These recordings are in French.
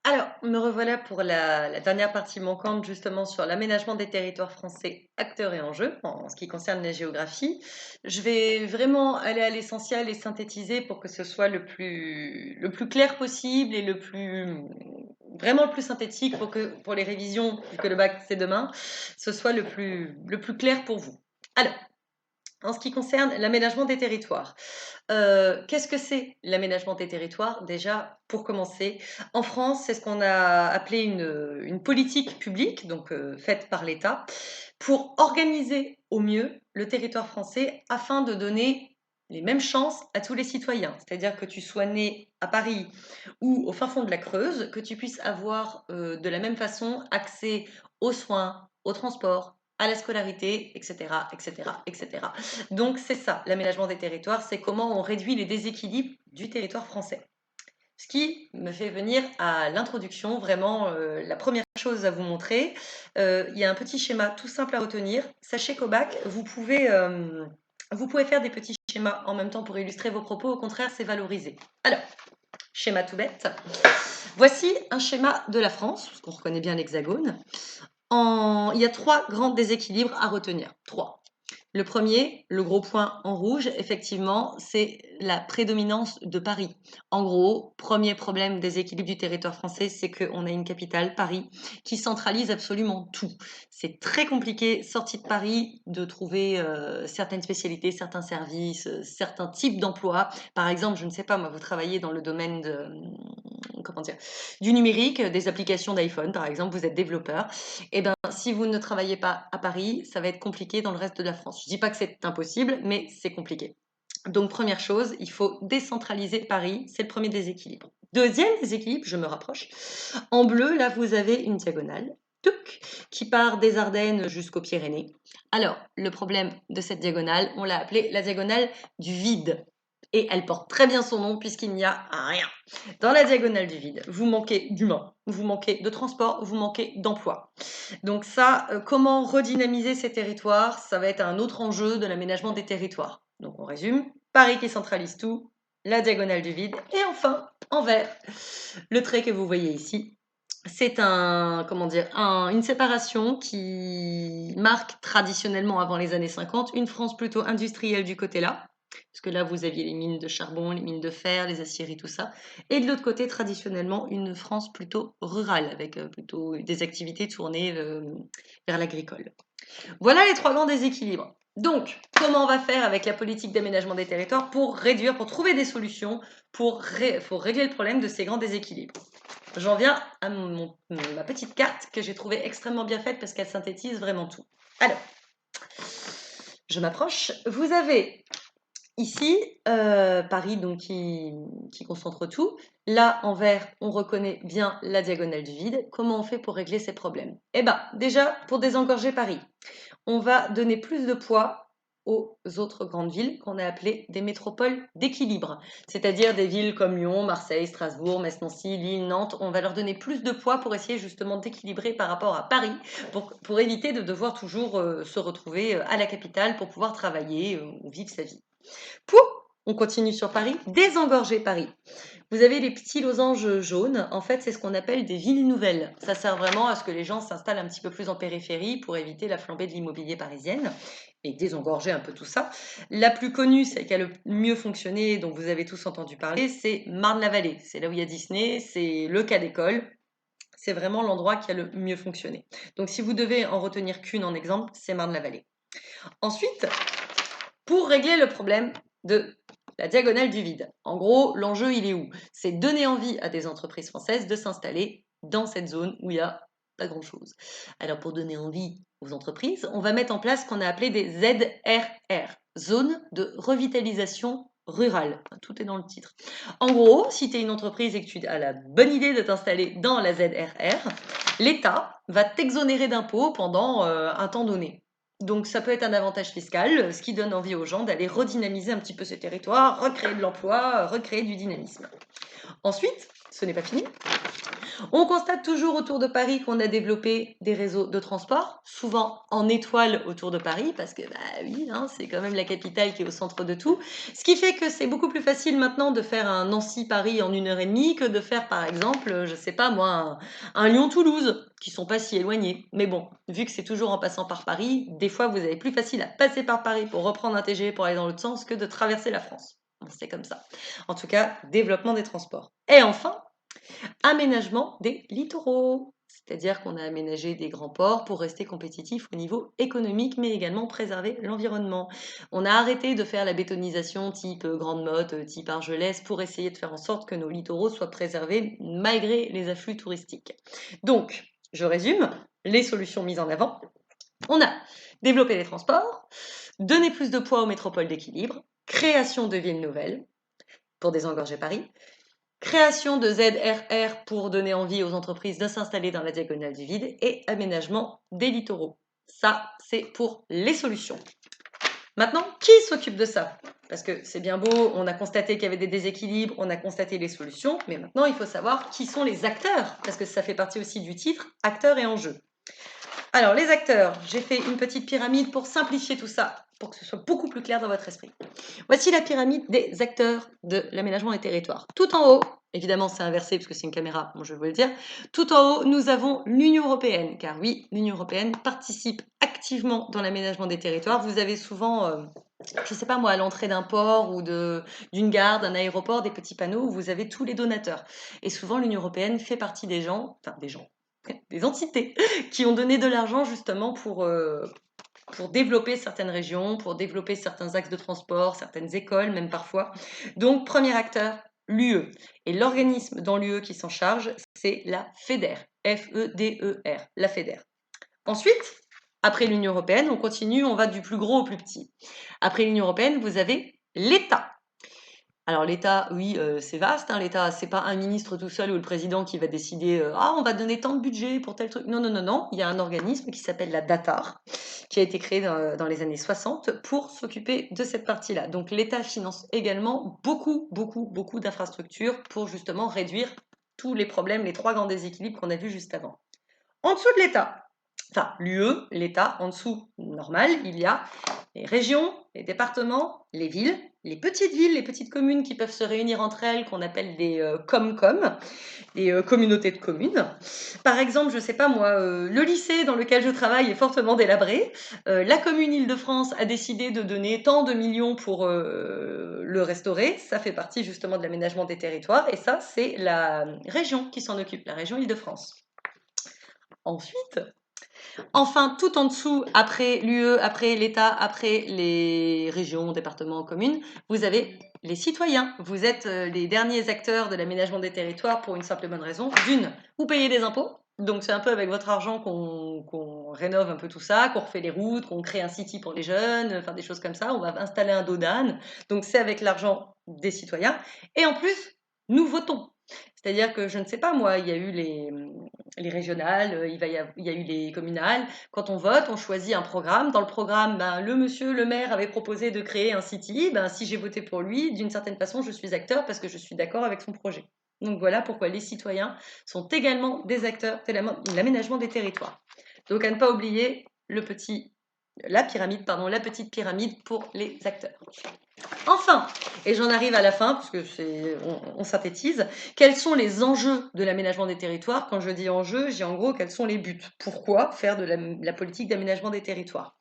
Alors, me revoilà pour la dernière partie manquante justement sur l'aménagement des territoires français, acteurs et enjeux, en ce qui concerne la géographie. Je vais vraiment aller à l'essentiel et synthétiser pour que ce soit le plus clair possible et vraiment le plus synthétique pour que pour les révisions, vu que le bac c'est demain, ce soit le plus clair pour vous. Alors, en ce qui concerne l'aménagement des territoires, qu'est-ce que c'est l'aménagement des territoires? Déjà, pour commencer, en France, c'est ce qu'on a appelé une politique publique, donc faite par l'État, pour organiser au mieux le territoire français afin de donner les mêmes chances à tous les citoyens. C'est-à-dire que tu sois né à Paris ou au fin fond de la Creuse, que tu puisses avoir de la même façon accès aux soins, aux transports, à la scolarité, etc., etc., etc. Donc c'est ça, l'aménagement des territoires, c'est comment on réduit les déséquilibres du territoire français. Ce qui me fait venir à l'introduction, vraiment la première chose à vous montrer. Il y a un petit schéma tout simple à retenir. Sachez qu'au bac, vous pouvez faire des petits schémas en même temps pour illustrer vos propos. Au contraire, c'est valorisé. Alors, schéma tout bête. Voici un schéma de la France, parce qu'on reconnaît bien l'hexagone. Il y a 3 grands déséquilibres à retenir. 3. Le premier, le gros point en rouge, effectivement, c'est la prédominance de Paris. En gros, premier problème des équilibres du territoire français, c'est qu'on a une capitale, Paris, qui centralise absolument tout. C'est très compliqué, sorti de Paris, de trouver certaines spécialités, certains services, certains types d'emplois. Par exemple, je ne sais pas, moi, vous travaillez dans le domaine comment dire, du numérique, des applications d'iPhone, par exemple, vous êtes développeur. Et ben, si vous ne travaillez pas à Paris, ça va être compliqué dans le reste de la France. Je ne dis pas que c'est impossible, mais c'est compliqué. Donc, première chose, il faut décentraliser Paris. C'est le premier déséquilibre. Deuxième déséquilibre, je me rapproche. En bleu, là, vous avez une diagonale qui part des Ardennes jusqu'aux Pyrénées. Alors, le problème de cette diagonale, on l'a appelée la diagonale du vide. Et elle porte très bien son nom puisqu'il n'y a rien. Dans la diagonale du vide, vous manquez d'humains, vous manquez de transport, vous manquez d'emploi. Donc ça, comment redynamiser ces territoires? Ça va être un autre enjeu de l'aménagement des territoires. Donc on résume, Paris qui centralise tout, la diagonale du vide, et enfin, en vert, le trait que vous voyez ici. C'est une séparation qui marque traditionnellement avant les années 50 une France plutôt industrielle du côté là, parce que là vous aviez les mines de charbon, les mines de fer, les aciéries, tout ça, et de l'autre côté traditionnellement une France plutôt rurale avec plutôt des activités tournées vers l'agricole. Voilà les 3 grands déséquilibres. Donc, comment on va faire avec la politique d'aménagement des territoires pour trouver des solutions pour régler le problème de ces grands déséquilibres? J'en viens à ma petite carte que j'ai trouvée extrêmement bien faite parce qu'elle synthétise vraiment tout. Alors, je m'approche. Vous avez ici Paris donc qui concentre tout. Là, en vert, on reconnaît bien la diagonale du vide. Comment on fait pour régler ces problèmes? Eh bien, déjà, pour désengorger Paris, on va donner plus de poids aux autres grandes villes qu'on a appelées des métropoles d'équilibre, c'est-à-dire des villes comme Lyon, Marseille, Strasbourg, Metz, Nancy, Lille, Nantes. On va leur donner plus de poids pour essayer justement d'équilibrer par rapport à Paris, pour éviter de devoir toujours se retrouver à la capitale pour pouvoir travailler ou vivre sa vie. On continue sur Paris, désengorger Paris. Vous avez les petits losanges jaunes, en fait c'est ce qu'on appelle des villes nouvelles. Ça sert vraiment à ce que les gens s'installent un petit peu plus en périphérie pour éviter la flambée de l'immobilier parisienne et désengorger un peu tout ça. La plus connue, celle qui a le mieux fonctionné, dont vous avez tous entendu parler, c'est Marne-la-Vallée. C'est là où il y a Disney, c'est le cas d'école. C'est vraiment l'endroit qui a le mieux fonctionné. Donc si vous devez en retenir qu'une en exemple, c'est Marne-la-Vallée. Ensuite, pour régler le problème de la diagonale du vide. En gros, l'enjeu, il est où? C'est donner envie à des entreprises françaises de s'installer dans cette zone où il n'y a pas grand-chose. Alors, pour donner envie aux entreprises, on va mettre en place ce qu'on a appelé des ZRR, zones de revitalisation rurale. Tout est dans le titre. En gros, si tu es une entreprise et que tu as la bonne idée de t'installer dans la ZRR, l'État va t'exonérer d'impôts pendant un temps donné. Donc ça peut être un avantage fiscal, ce qui donne envie aux gens d'aller redynamiser un petit peu ces territoires, recréer de l'emploi, recréer du dynamisme. Ensuite, ce n'est pas fini. On constate toujours autour de Paris qu'on a développé des réseaux de transport, souvent en étoile autour de Paris, parce que, bah oui, hein, c'est quand même la capitale qui est au centre de tout. Ce qui fait que c'est beaucoup plus facile maintenant de faire un Nancy-Paris en 1 heure et demie que de faire, par exemple, je sais pas moi, un Lyon-Toulouse, qui sont pas si éloignés. Mais bon, vu que c'est toujours en passant par Paris, des fois vous avez plus facile à passer par Paris pour reprendre un TGV pour aller dans l'autre sens que de traverser la France. Bon, c'est comme ça. En tout cas, développement des transports. Et enfin, aménagement des littoraux. C'est-à-dire qu'on a aménagé des grands ports pour rester compétitif au niveau économique, mais également préserver l'environnement. On a arrêté de faire la bétonisation type Grande Motte, type Argelès, pour essayer de faire en sorte que nos littoraux soient préservés malgré les afflux touristiques. Donc, je résume, les solutions mises en avant. On a développé les transports, donné plus de poids aux métropoles d'équilibre, création de villes nouvelles pour désengorger Paris, création de ZRR pour donner envie aux entreprises de s'installer dans la diagonale du vide et aménagement des littoraux. Ça, c'est pour les solutions. Maintenant, qui s'occupe de ça? Parce que c'est bien beau, on a constaté qu'il y avait des déséquilibres, on a constaté les solutions, mais maintenant il faut savoir qui sont les acteurs, parce que ça fait partie aussi du titre, acteurs et enjeux. Alors, les acteurs, j'ai fait une petite pyramide pour simplifier tout ça, pour que ce soit beaucoup plus clair dans votre esprit. Voici la pyramide des acteurs de l'aménagement des territoires. Tout en haut, évidemment c'est inversé parce que c'est une caméra, bon, je vais vous le dire, tout en haut, nous avons l'Union européenne, car oui, l'Union européenne participe activement dans l'aménagement des territoires. Vous avez souvent, je ne sais pas moi, à l'entrée d'un port ou d'une gare, d'un aéroport, des petits panneaux où vous avez tous les donateurs. Et souvent, l'Union européenne fait partie des gens, des entités qui ont donné de l'argent justement pour développer certaines régions, pour développer certains axes de transport, certaines écoles même parfois. Donc, premier acteur, l'UE. Et l'organisme dans l'UE qui s'en charge, c'est la FEDER, F-E-D-E-R, la FEDER. Ensuite, après l'Union européenne, on continue, on va du plus gros au plus petit. Après l'Union européenne, vous avez l'État. Alors l'État, oui, c'est vaste, hein, l'État, c'est pas un ministre tout seul ou le président qui va décider, ah, on va donner tant de budget pour tel truc. Non, non, non, non. Il y a un organisme qui s'appelle la DATAR, qui a été créé dans les années 60 pour s'occuper de cette partie-là. Donc l'État finance également beaucoup, beaucoup, beaucoup d'infrastructures pour justement réduire tous les problèmes, les trois grands déséquilibres qu'on a vus juste avant. En dessous de l'État, enfin l'UE, l'État, en dessous, normal, il y a les régions, les départements, les villes, les petites communes qui peuvent se réunir entre elles, qu'on appelle des COMCOM, des communautés de communes. Par exemple, je ne sais pas moi, le lycée dans lequel je travaille est fortement délabré. La commune Île-de-France a décidé de donner tant de millions pour le restaurer. Ça fait partie justement de l'aménagement des territoires et ça, c'est la région qui s'en occupe, la région Île-de-France. Ensuite, enfin, tout en dessous, après l'UE, après l'État, après les régions, départements, communes, vous avez les citoyens. Vous êtes les derniers acteurs de l'aménagement des territoires pour une simple et bonne raison. D'une, vous payez des impôts. Donc c'est un peu avec votre argent qu'on rénove un peu tout ça, qu'on refait les routes, qu'on crée un city pour les jeunes, enfin des choses comme ça. On va installer un dos d'âne. Donc c'est avec l'argent des citoyens. Et en plus, nous votons. C'est-à-dire que je ne sais pas, moi, il y a eu les régionales, il y a eu les communales. Quand on vote, on choisit un programme. Dans le programme, ben, le monsieur, le maire avait proposé de créer un city. Ben, si j'ai voté pour lui, d'une certaine façon, je suis acteur parce que je suis d'accord avec son projet. Donc voilà pourquoi les citoyens sont également des acteurs de l'aménagement des territoires. Donc à ne pas oublier la petite pyramide pour les acteurs. Enfin, et j'en arrive à la fin, parce que on synthétise, quels sont les enjeux de l'aménagement des territoires? Quand je dis enjeux, j'ai en gros quels sont les buts. Pourquoi faire de la politique d'aménagement des territoires?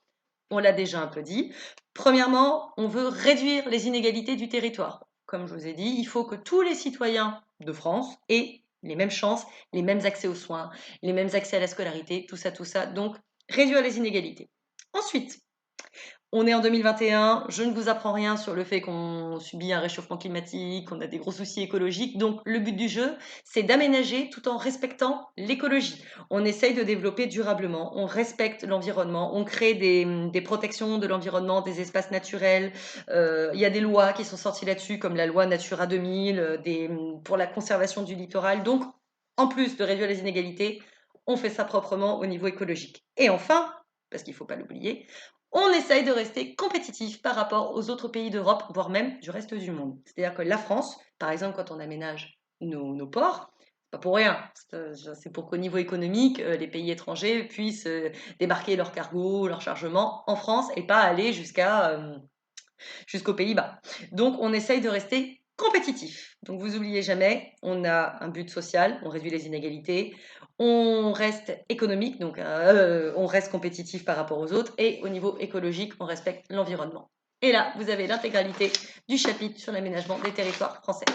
On l'a déjà un peu dit. Premièrement, on veut réduire les inégalités du territoire. Comme je vous ai dit, il faut que tous les citoyens de France aient les mêmes chances, les mêmes accès aux soins, les mêmes accès à la scolarité, tout ça, tout ça. Donc, réduire les inégalités. Ensuite, on est en 2021, je ne vous apprends rien sur le fait qu'on subit un réchauffement climatique, qu'on a des gros soucis écologiques. Donc le but du jeu, c'est d'aménager tout en respectant l'écologie. On essaye de développer durablement, on respecte l'environnement, on crée des protections de l'environnement, des espaces naturels. Il y a des lois qui sont sorties là-dessus, comme la loi Natura 2000, pour la conservation du littoral. Donc, en plus de réduire les inégalités, on fait ça proprement au niveau écologique. Et enfin, parce qu'il ne faut pas l'oublier, on essaye de rester compétitif par rapport aux autres pays d'Europe, voire même du reste du monde. C'est-à-dire que la France, par exemple, quand on aménage nos ports, Pas pour rien. C'est pour qu'au niveau économique, les pays étrangers puissent, débarquer leurs cargos, leurs chargements en France et pas aller jusqu'aux Pays-Bas. Donc on essaye de rester compétitif. Donc vous oubliez jamais, on a un but social, on réduit les inégalités, on reste économique, donc on reste compétitif par rapport aux autres et au niveau écologique, on respecte l'environnement. Et là, vous avez l'intégralité du chapitre sur l'aménagement des territoires français.